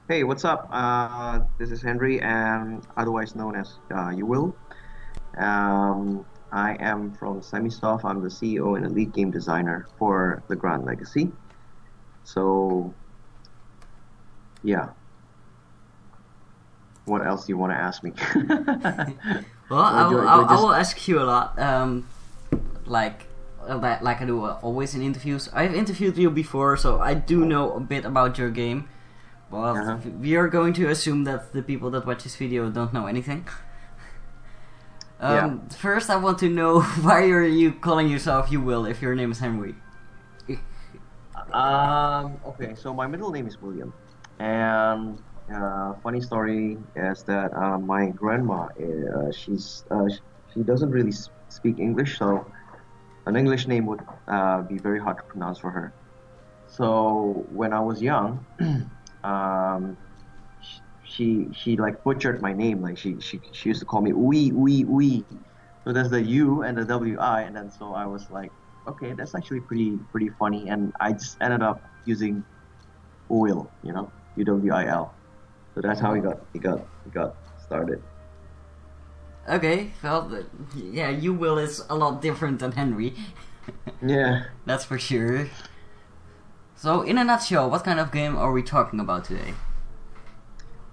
Hey, what's up? This is Henry, and otherwise known as You Will. I am from Semisoft. I'm the CEO and lead game designer for Legrand Legacy. So, yeah, what else do you want to ask me? Well, Or I will, do I I will I just? will ask you a lot. Like, like I do always in interviews. I've interviewed you before, so I do know a bit about your game. But Uh-huh. we are going to assume that the people that watch this video don't know anything. Yeah. First, I want to know why are you calling yourself You Will if your name is Henry? Okay, so my middle name is William, and funny story is that my grandma, she doesn't really speak English, so an English name would be very hard to pronounce for her. So when I was young, um, she like butchered my name. Like she used to call me Ui Ui Ui. So there's the U and the WI, and then so I was like, okay, that's actually pretty funny, and I just ended up using Will, UWIL. So that's how he got started. Okay, well, yeah, You Will is a lot different than Henry. Yeah. That's for sure. So, in a nutshell, what kind of game are we talking about today?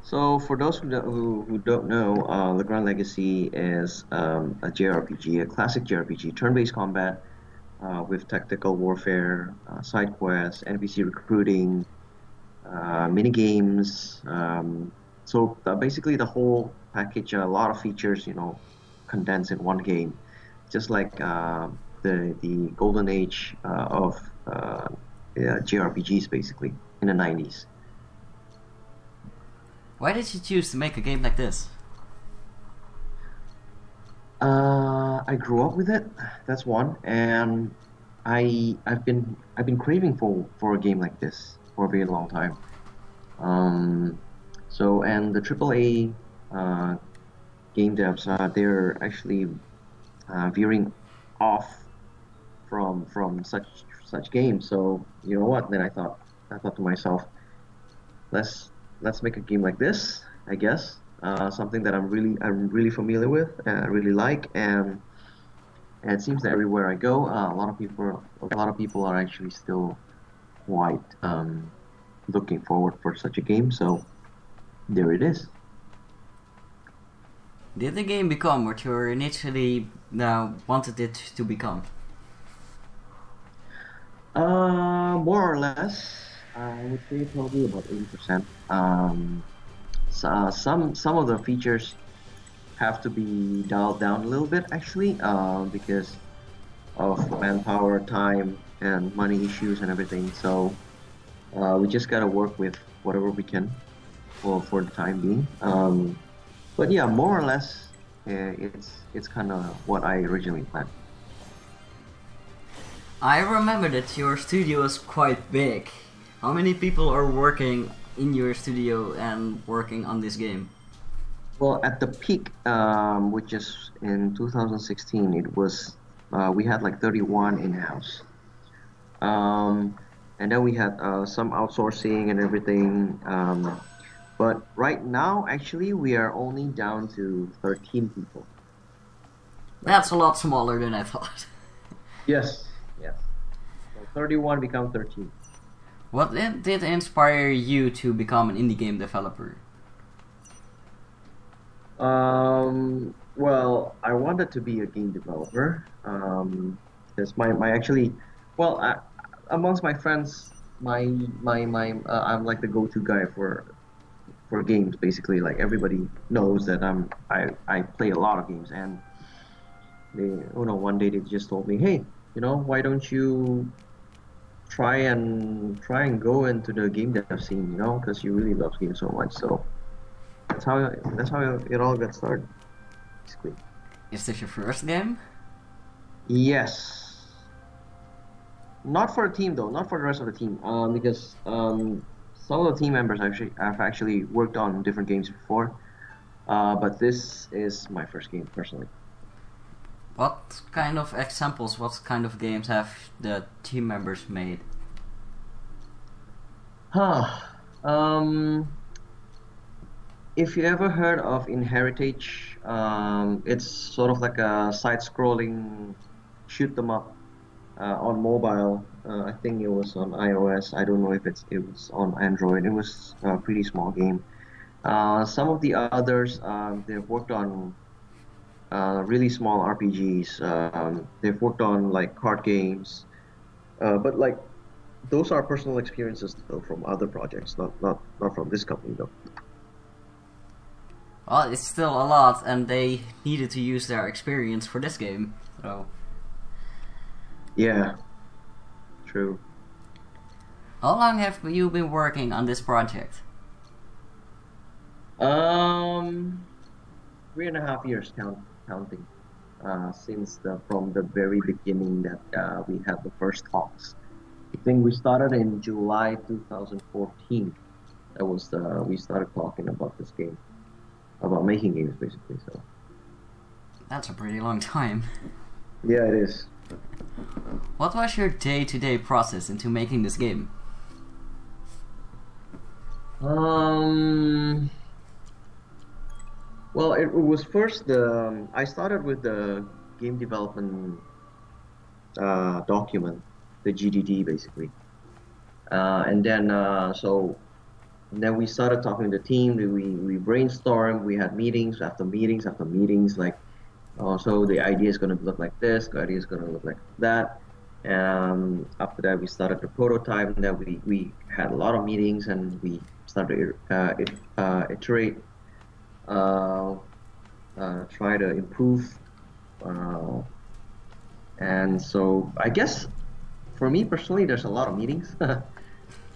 So for those who don't know, Legrand Legacy is a JRPG, a classic JRPG, turn-based combat with tactical warfare, side quests, NPC recruiting, mini games. Basically the whole package, a lot of features, condensed in one game, just like the golden age of yeah, JRPGs, basically in the 90s. Why did you choose to make a game like this? I grew up with it. That's one, and I've been craving for a game like this for a very long time. Um, and the AAA uh, game devs, they're actually veering off from such games. So you know what? Then I thought to myself, let's let's make a game like this, I guess. Something that I'm really familiar with, really like, and it seems that everywhere I go, a lot of people are actually still quite looking forward for such a game. So there it is. Did the game become what you initially wanted it to become? More or less, I would say probably about 80%. Some of the features have to be dialed down a little bit actually, because of manpower, time, and money issues and everything. So we just gotta work with whatever we can for the time being. But yeah, more or less, it's kind of what I originally planned. I remember that your studio is quite big. How many people are working in your studio and working on this game? Well, at the peak, which is in 2016, it was we had like 31 in-house. Um, and then we had some outsourcing and everything. But right now, actually, we are only down to 13 people. That's a lot smaller than I thought. Yes, yes. So 31 become 13. What did inspire you to become an indie game developer? Well, I wanted to be a game developer. Because my actually, well, amongst my friends, I'm like the go-to guy for games. Basically, like everybody knows that I play a lot of games, and one day they just told me, hey, why don't you try and go into the game dev scene, because you really love games so much. So that's how it all got started, basically. Is this your first game? Yes, not for a team though, not for the rest of the team, because some of the team members actually have actually worked on different games before, but this is my first game personally. What kind of examples, what kind of games have the team members made? Huh. Um, if you ever heard of Inheritage, it's sort of like a side-scrolling shoot 'em up on mobile. I think it was on iOS. I don't know if it was on Android. It was a pretty small game. Some of the others, they've worked on really small RPGs. They've worked on like card games, but like those are personal experiences though from other projects, not from this company though. Well, it's still a lot, and they needed to use their experience for this game. So, Yeah, true. how long have you been working on this project? Um, 3.5 years counting. Since from the very beginning that we had the first talks. I think we started in July 2014. That was we started talking about this game, about making games basically. So That's a pretty long time. yeah, it is. What was your day-to-day process into making this game? Um, well, it was first the I started with the game development document, the GDD basically, and then then we started talking to the team. We brainstormed. We had meetings after meetings after meetings. Like, so the idea is going to look like this. The idea is going to look like that. And after that, we started the prototype. And then we had a lot of meetings, and we started to iterate, try to improve. And so I guess for me personally, there's a lot of meetings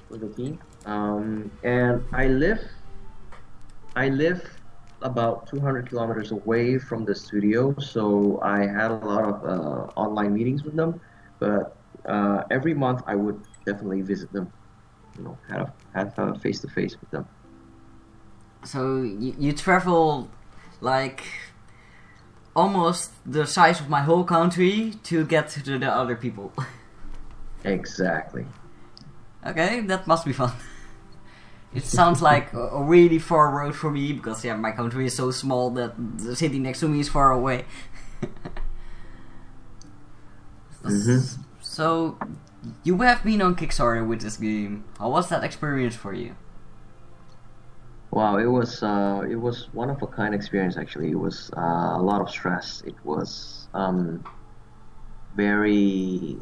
with the team. And I live about 200 kilometers away from the studio, so I had a lot of online meetings with them. But every month I would definitely visit them, have a face to face with them. So you travel like almost the size of my whole country to get to the other people. Exactly. Okay, that must be fun. It sounds like a really far road for me because yeah, my country is so small that the city next to me is far away. So you have been on Kickstarter with this game. How was that experience for you? Wow, it was one of a kind experience actually. It was a lot of stress. It was very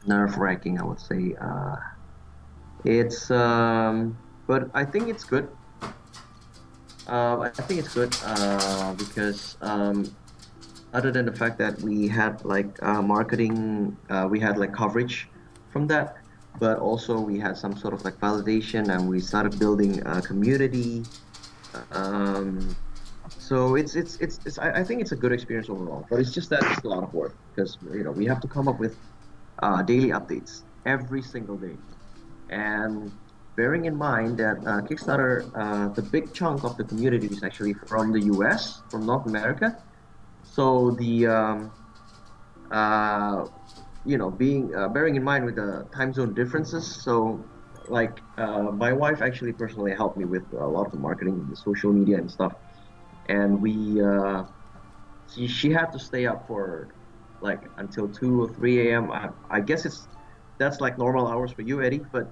nerve-wracking, I would say. It's but I think it's good. I think it's good because other than the fact that we had like marketing, we had like coverage from that, but also we had some sort of like validation, and we started building a community. So I think it's a good experience overall, but it's just that it's a lot of work because we have to come up with daily updates every single day. And bearing in mind that Kickstarter, the big chunk of the community is actually from the US, from North America. So the being bearing in mind with the time zone differences, so like my wife actually personally helped me with a lot of the marketing, the social media and stuff, and she had to stay up for like until 2 or 3 a.m. I guess that's like normal hours for you, Eddie, but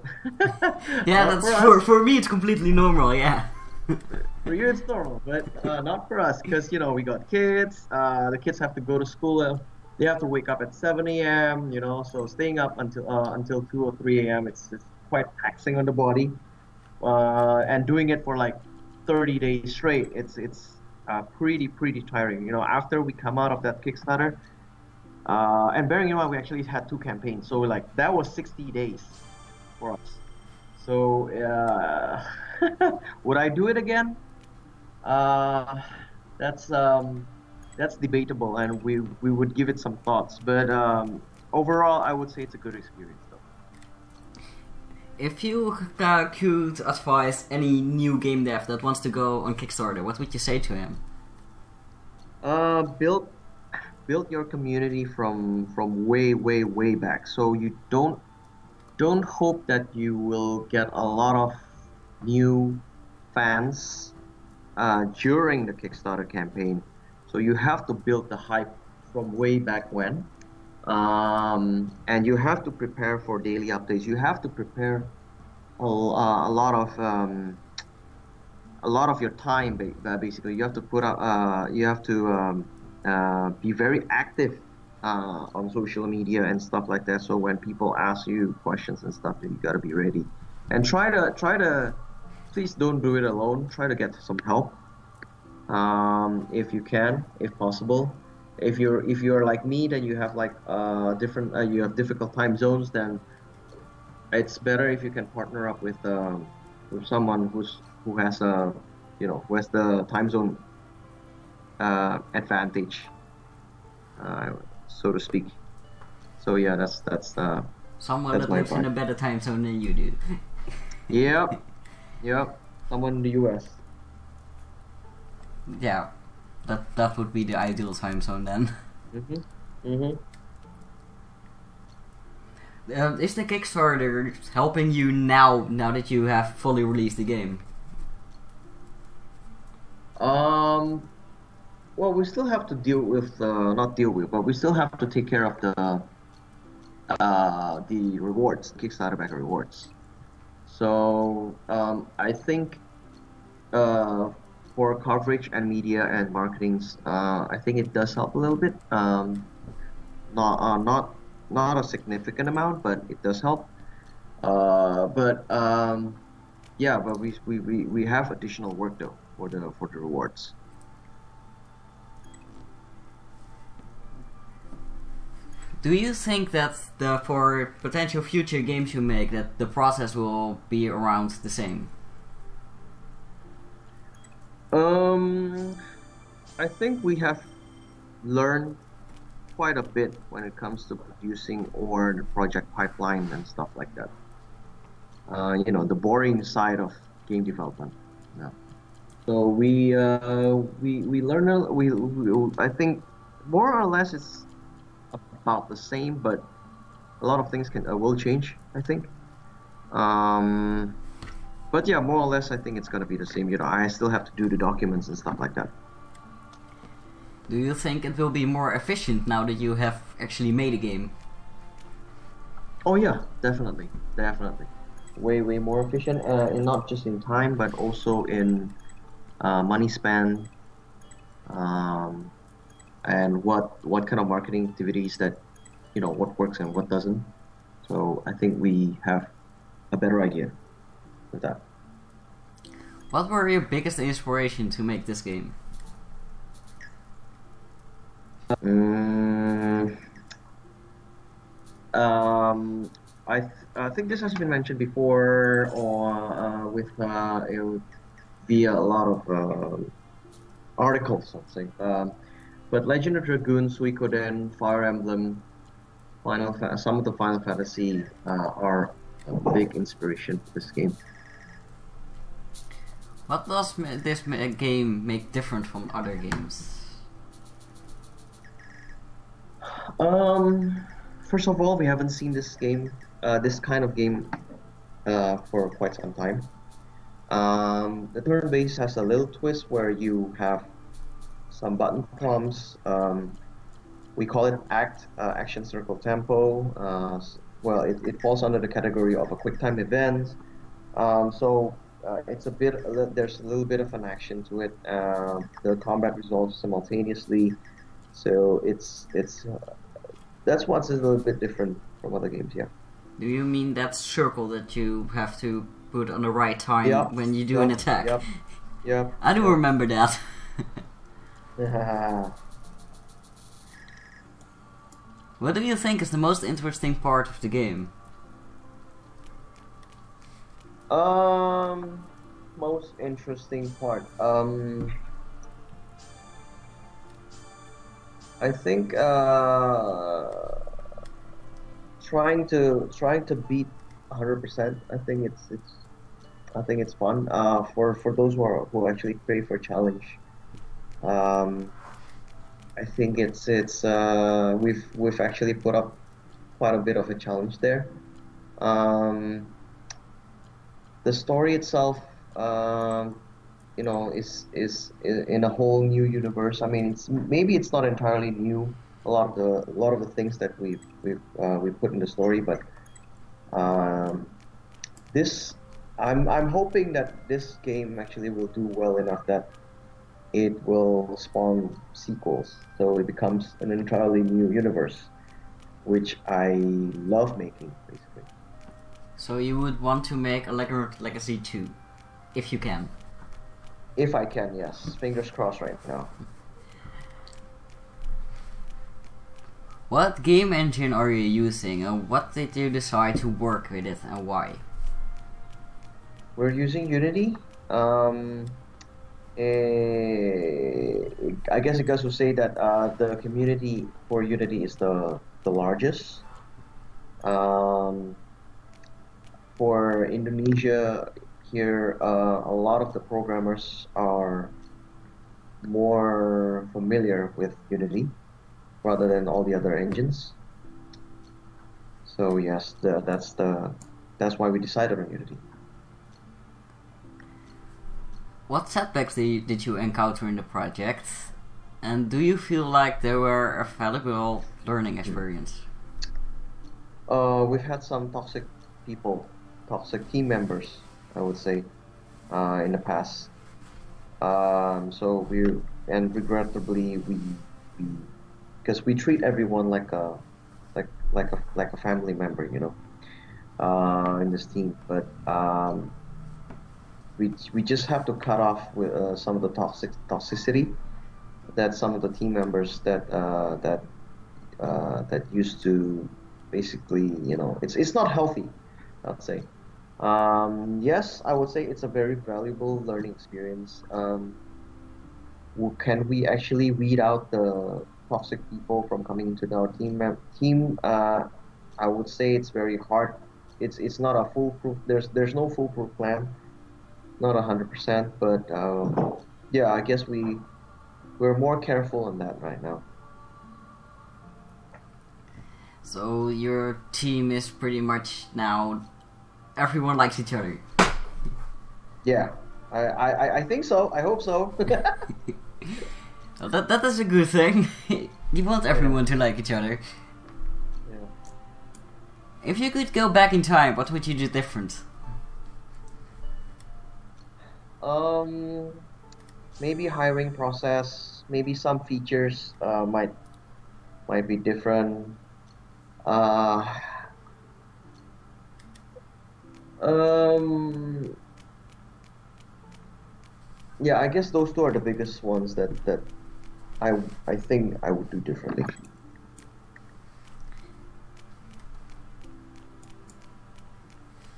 yeah, that's for me it's completely normal. Yeah. For you it's normal, but not for us, because we got kids. The kids have to go to school. They have to wake up at 7 a.m. So staying up until 2 or 3 a.m. It's quite taxing on the body, and doing it for like 30 days straight. It's pretty tiring. After we come out of that Kickstarter. And bearing in mind, we actually had 2 campaigns, so like that was 60 days for us. So would I do it again? That's debatable, and we would give it some thoughts. But overall, I would say it's a good experience, though. If you could advise any new game dev that wants to go on Kickstarter, what would you say to him? Build your community from way back. So you don't hope that you will get a lot of new fans during the Kickstarter campaign. So you have to build the hype from way back when, and you have to prepare for daily updates. You have to prepare a lot of your time. Basically, you have to put up. You have to be very active on social media and stuff like that. So when people ask you questions and stuff, you got to be ready. And try to please don't do it alone. Try to get some help if you can, if possible. If you're like me, then you have like different you have difficult time zones, then it's better if you can partner up with someone who has a who has the time zone advantage, so to speak. So yeah, Someone that's that my lives in a advice. better time zone than you do. Yep, yep. Someone in the US. Yeah, that would be the ideal time zone then. Mhm. Mhm. Is the Kickstarter helping you now that you have fully released the game? Um. Well, we still have to deal with not deal with, but we still have to take care of the rewards, Kickstarter back rewards. So I think uh, for coverage and media and marketings, I think it does help a little bit. Not a significant amount, but it does help. But yeah, but we have additional work though for the rewards. Do you think that for potential future games you make that the process will be around the same? Um, I think we have learned quite a bit when it comes to producing or the project pipeline and stuff like that. The boring side of game development. Yeah. So we learn I think more or less it's about the same, but a lot of things can will change, I think. Um, but yeah, more or less, I think it's gonna be the same. I still have to do the documents and stuff like that. Do you think it will be more efficient now that you have actually made a game? Oh yeah, definitely, definitely. Way more efficient, and not just in time, but also in money spent, um, and what kind of marketing activities that what works and what doesn't. So I think we have a better idea with that. What were your biggest inspiration to make this game? Mm, um, I think this has been mentioned before, or it would be a lot of articles, I'd say. But Legend of Dragoon, Suikoden, Fire Emblem, some of the Final Fantasy are a big inspiration for this game. What does this game make different from other games? First of all, we haven't seen this kind of game, for quite some time. The turn-based has a little twist where you have some button prompts. We call it action circle tempo. Well, it falls under the category of a quick time event. So it's there's a little bit of an action to it. The combat resolves simultaneously, so that's what's a little bit different from other games. Yeah. Do you mean that circle that you have to put on the right time Yep. when you do an attack? Yep. Yep. I do remember that. Yep. What do you think is the most interesting part of the game? Most interesting part. I think trying to beat 100%. I think it's fun. For those who actually crave for a challenge. I think we've actually put up quite a bit of a challenge there. Um, the story itself, is in a whole new universe. I mean, maybe it's not entirely new. A lot of the things that we've put in the story, but um, this I'm hoping that this game actually will do well enough that it will spawn sequels, so it becomes an entirely new universe, which I love making, basically. So you would want to make a Legrand Legacy 2, if you can. If I can, yes. Fingers crossed right now. What game engine are you using, and what did you decide to work with it, and why? We're using Unity. I guess you guys would say that the community for Unity is the largest. Um, for Indonesia here, a lot of the programmers are more familiar with Unity rather than all the other engines. So yes, that's why we decided on Unity. What setbacks did you encounter in the project, and do you feel like they were a valuable learning experience? We've had some toxic people, toxic team members, I would say, in the past. So regrettably because we treat everyone like a family member, in this team. But we just have to cut off with some of the toxicity that some of the team members that used to basically, it's not healthy, I'd say. Yes, I would say it's a very valuable learning experience. Can we actually weed out the toxic people from coming into our team? I would say it's very hard. It's not a foolproof. There's no foolproof plan, not 100%. But yeah, I guess we're more careful on that right now. So your team is pretty much now everyone likes each other. Yeah, I think so. I hope so. Well, that is a good thing. You want everyone to like each other. Yeah. If you could go back in time, what would you do different? Maybe hiring process. Maybe some features might be different. Uh, yeah, I guess those two are the biggest ones that I think I would do differently.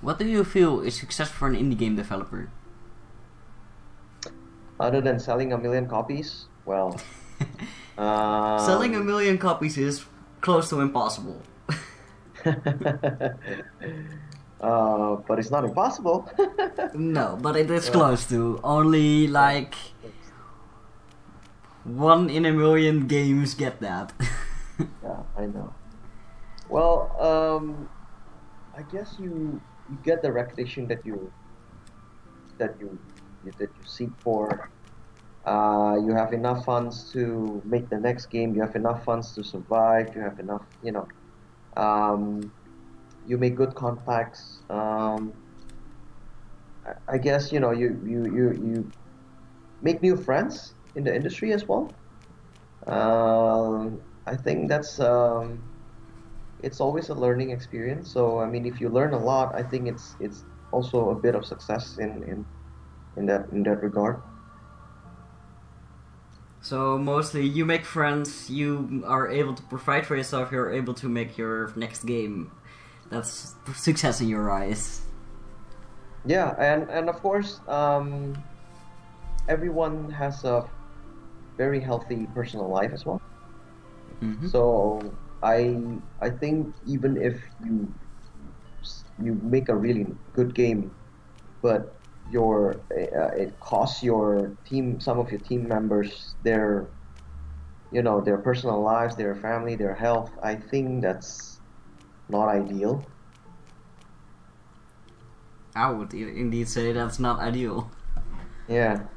What do you feel is success for an indie game developer? Other than selling 1 million copies, well, selling 1 million copies is close to impossible. But it's not impossible. No, but it is close to. Only like 1 in 1 million games get that. Yeah, I know. Well, I guess you get the recognition that you seek for. You have enough funds to make the next game. You have enough funds to survive. You have enough, you make good contacts. I guess you make new friends in the industry as well. I think that's it's always a learning experience. So I mean, if you learn a lot, I think it's also a bit of success in that regard. So mostly you make friends, you are able to provide for yourself, you're able to make your next game. That's success in your eyes. Yeah, and of course, everyone has a very healthy personal life as well. Mm-hmm. So I think even if you make a really good game, but it costs some of your team members their personal lives, their family, their health, I think that's not ideal. I would indeed say that's not ideal. Yeah.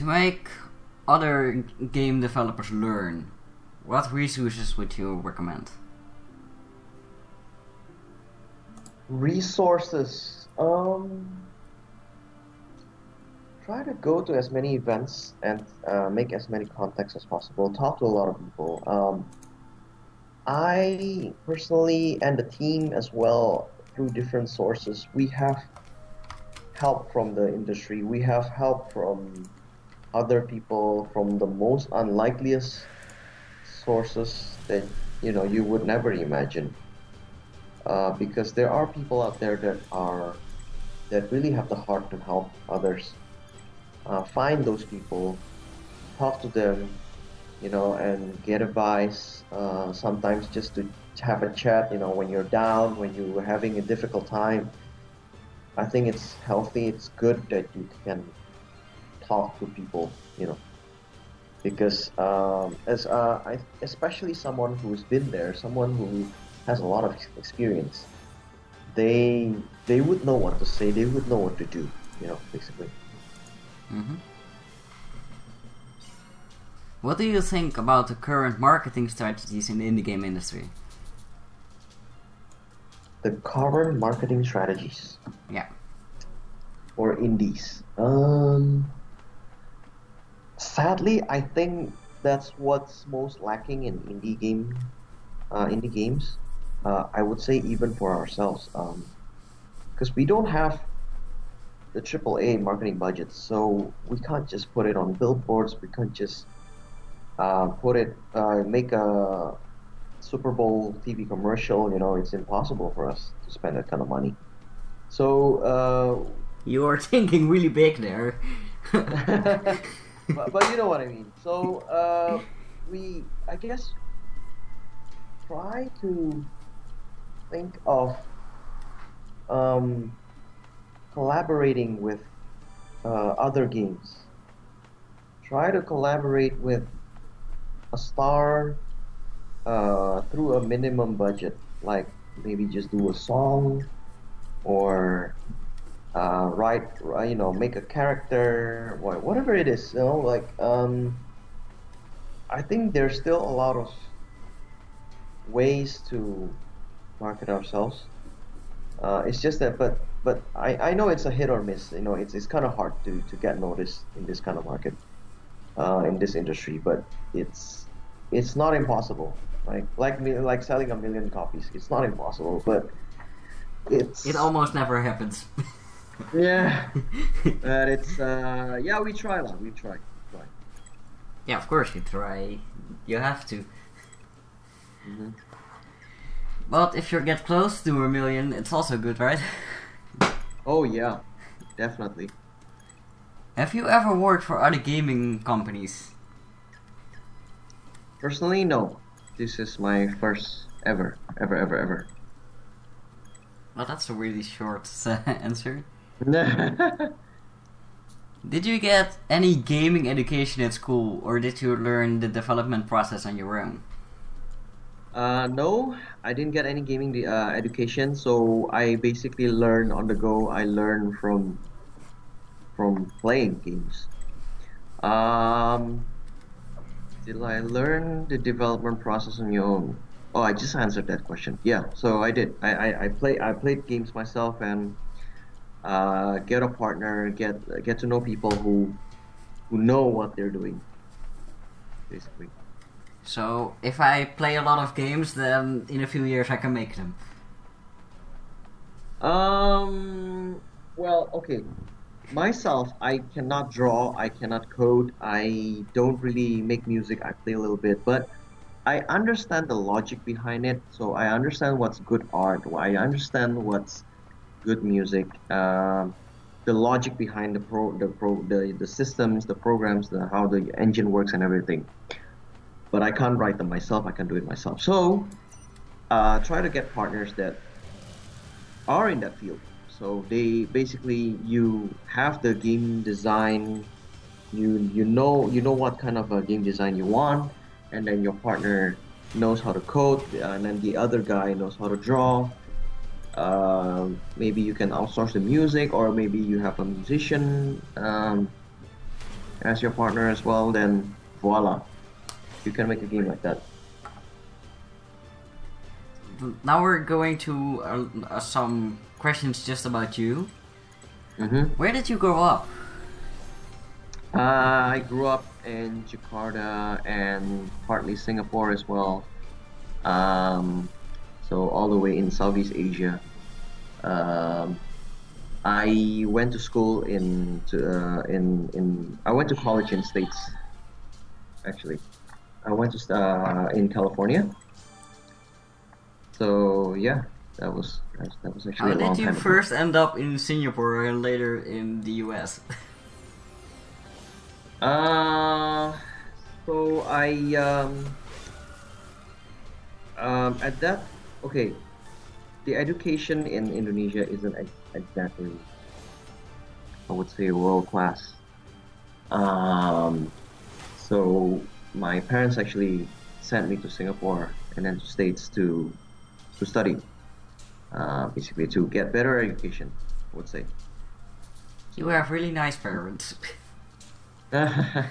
To make other game developers learn, what resources would you recommend? Resources. Try to go to as many events and make as many contacts as possible. Talk to a lot of people. I personally and the team as well, through different sources, we have help from the industry. We have help from other people, from the most unlikeliest sources that you would never imagine. Because there are people out there that really have the heart to help others. Find those people, talk to them, and get advice. Sometimes just to have a chat, when you're down, when you're having a difficult time. I think it's healthy, it's good that you can talk to people, because especially someone who's been there, someone who has a lot of experience, they would know what to say, they would know what to do, basically. Mm-hmm. What do you think about the current marketing strategies in the indie game industry? The current marketing strategies? Yeah. For indies? Sadly, I think that's what's most lacking in indie games. I would say even for ourselves, because we don't have the AAA marketing budget, so we can't just put it on billboards. We can't just make a Super Bowl TV commercial. It's impossible for us to spend that kind of money. So you are thinking really big there. but you know what I mean. So I guess, try to think of collaborating with other games. Try to collaborate with a star through a minimum budget, like maybe just do a song or make a character, whatever it is. I think there's still a lot of ways to market ourselves. It's just that, but I know it's a hit or miss. It's kind of hard to get noticed in this kind of market, in this industry. But it's not impossible. Like selling 1 million copies. It's not impossible, but it almost never happens. Yeah, but it's we try. Yeah, of course you try. You have to. Mm-hmm. But if you get close to 1 million, it's also good, right? Oh yeah, definitely. Have you ever worked for other gaming companies? Personally, no. This is my first ever. Well, that's a really short answer. Did you get any gaming education at school, or did you learn the development process on your own? No, I didn't get any gaming education, so I basically learned on the go. I learned from playing games. Did I learn the development process on your own? Oh, I just answered that question. Yeah, so I did. I played games myself and get a partner, get to know people who know what they're doing, basically. So if I play a lot of games, then in a few years I can make them. Well, okay. Myself, I cannot draw, I cannot code, I don't really make music, I play a little bit, but I understand the logic behind it, so I understand what's good art, I understand what's good music, the logic behind the systems, the programs, how the engine works and everything. But I can't write them myself, I can do it myself. So try to get partners that are in that field. So they basically, you have the game design, you know what kind of a game design you want, and then your partner knows how to code, and then the other guy knows how to draw. Maybe you can outsource the music, or maybe you have a musician, and as your partner as well, then voila, you can make a game like that. Now we're going to some questions just about you. Where did you grow up? I grew up in Jakarta and partly Singapore as well. So all the way in Southeast Asia. I went to school I went to college in States. Actually, I went to in California. So yeah, that was actually How a long did you time ago. first end up in Singapore and later in the US? So I at that okay, the education in Indonesia isn't exactly, I would say, world class. So my parents actually sent me to Singapore and then to States to study, basically to get better education, I would say. You have really nice parents. Yeah.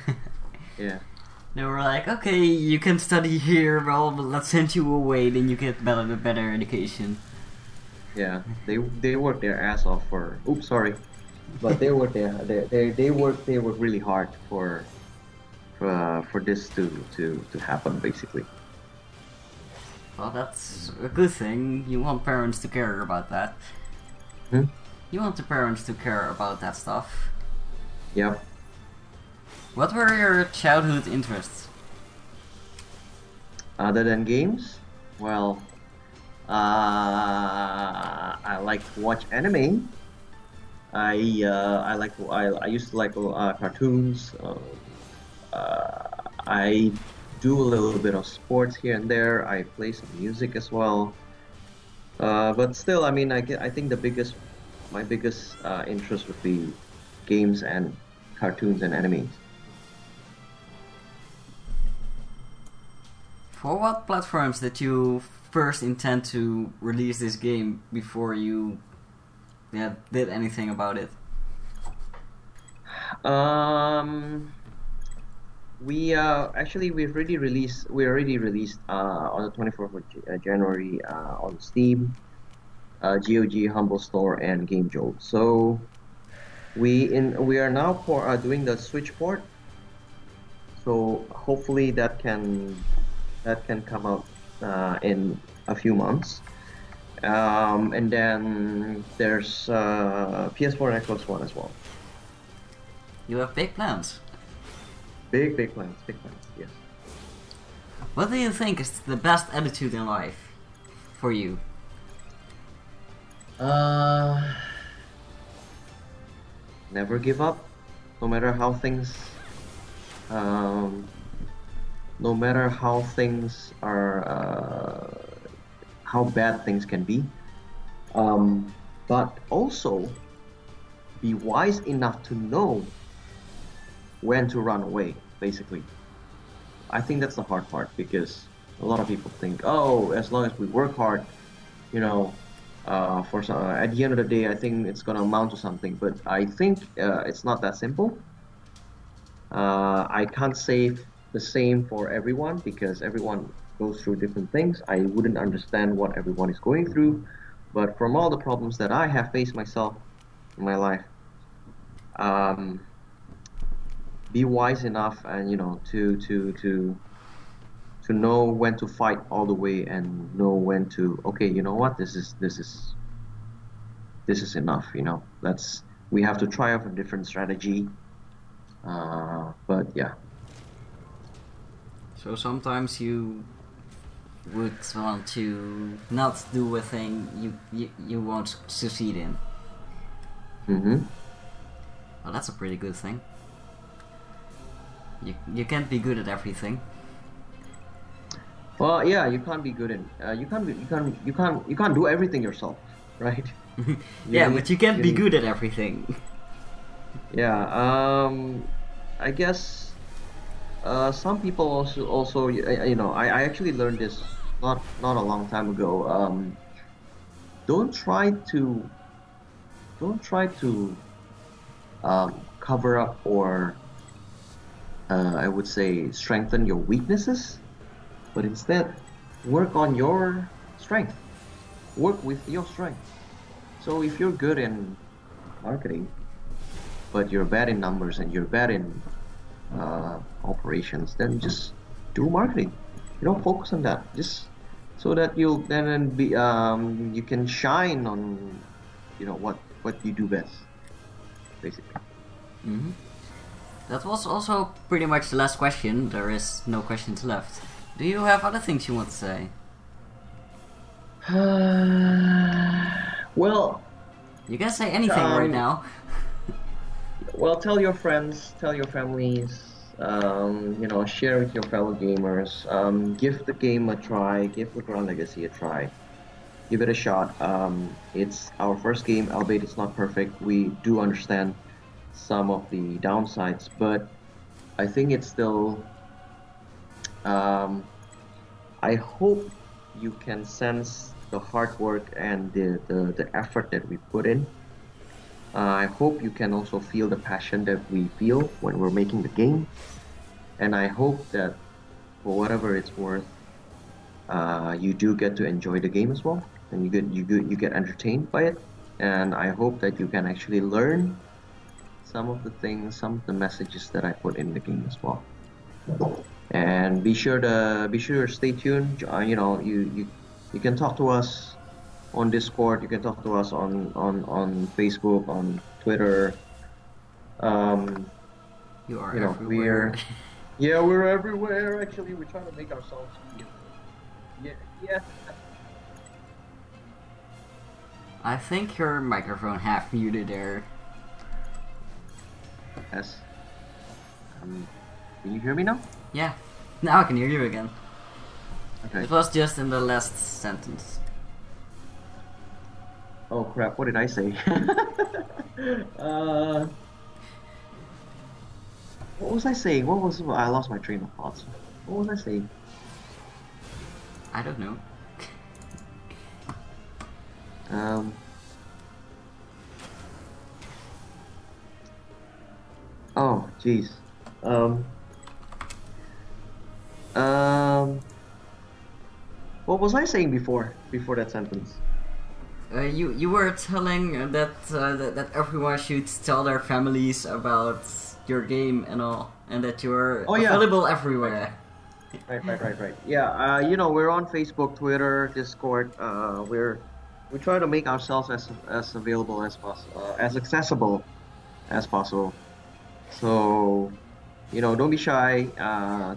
They were like, okay, you can study here, well, but let's send you away, then you get better education. Yeah, they work their ass off for. Oops, sorry, but they work they work really hard for this to happen, basically. Well, that's a good thing. You want parents to care about that. You want the parents to care about that stuff. Yep. What were your childhood interests? Other than games, well, I like to watch anime. I used to like cartoons. I do a little bit of sports here and there. I play some music as well. But still, I mean, I think my biggest interest would be games and cartoons and animes. For what platforms did you first intend to release this game before you did anything about it? We already released on the 24th of January on Steam, GOG, Humble Store, and Game Jolt. So we are now doing the Switch port. So hopefully that can come out in a few months. And then there's PS4 and Xbox One as well. You have big plans. Big plans, yes. What do you think is the best attitude in life for you? Never give up, no matter how things are, how bad things can be. But also be wise enough to know when to run away, basically. I think that's the hard part, because a lot of people think, oh, as long as we work hard, you know, at the end of the day, I think it's gonna amount to something. But I think it's not that simple. I can't say the same for everyone, because everyone goes through different things. I wouldn't understand what everyone is going through, but from all the problems that I have faced myself in my life, be wise enough and to know when to fight all the way, and know when to, okay, you know what, this is enough, we have to try out a different strategy. But yeah. So sometimes you would want to not do a thing you won't succeed in. Well, that's a pretty good thing. You can't be good at everything. Well, yeah, you can't be good in. You can't do everything yourself, right? Yeah, but you can't be good at everything. Yeah. I guess some people also I actually learned this not a long time ago. Don't try to cover up or I would say, strengthen your weaknesses, but instead work on your strength. Work with your strength. So if you're good in marketing, but you're bad in numbers and you're bad in operations, then just do marketing. Focus on that. Just so that you'll then be you can shine on what you do best, basically. Mm-hmm. That was also pretty much the last question. There is no questions left. Do you have other things you want to say? Well, you can say anything right now. Well, tell your friends, tell your families, share with your fellow gamers. Give the game a try. Give Legrand Legacy a try. Give it a shot. It's our first game, albeit it's not perfect. We do understand some of the downsides, but I think it's still. I hope you can sense the hard work and the effort that we put in. I hope you can also feel the passion that we feel when we're making the game, and I hope that for whatever it's worth, you do get to enjoy the game as well, and you get entertained by it. And I hope that you can actually learn some of the things, some of the messages that I put in the game as well. And be sure to stay tuned. You can talk to us on Discord. You can talk to us on Facebook, on Twitter. You are everywhere. We're everywhere. Actually, we're trying to make ourselves. Yeah. I think your microphone half muted there. Yes. Can you hear me now? Yeah. Now I can hear you again. Okay. It was just in the last sentence. Oh crap! What did I say? What was I saying? I lost my train of thoughts. What was I saying? I don't know. Oh, jeez. What was I saying before that sentence? You were telling that everyone should tell their families about your game and all, and that you're available everywhere. Right. Yeah, we're on Facebook, Twitter, Discord. We try to make ourselves as available as possible, as accessible as possible. So, don't be shy.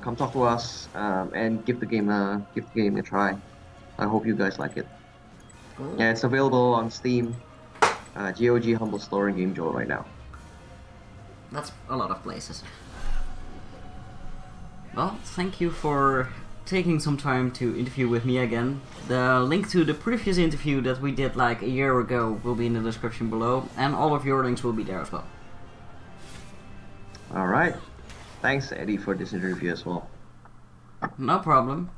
Come talk to us and give the game a try. I hope you guys like it. Cool. Yeah, it's available on Steam, GOG, Humble Store, and GameJoy right now. That's a lot of places. Well, thank you for taking some time to interview with me again. The link to the previous interview that we did like a year ago will be in the description below, and all of your links will be there as well. Alright. Thanks, Eddie, for this interview as well. No problem.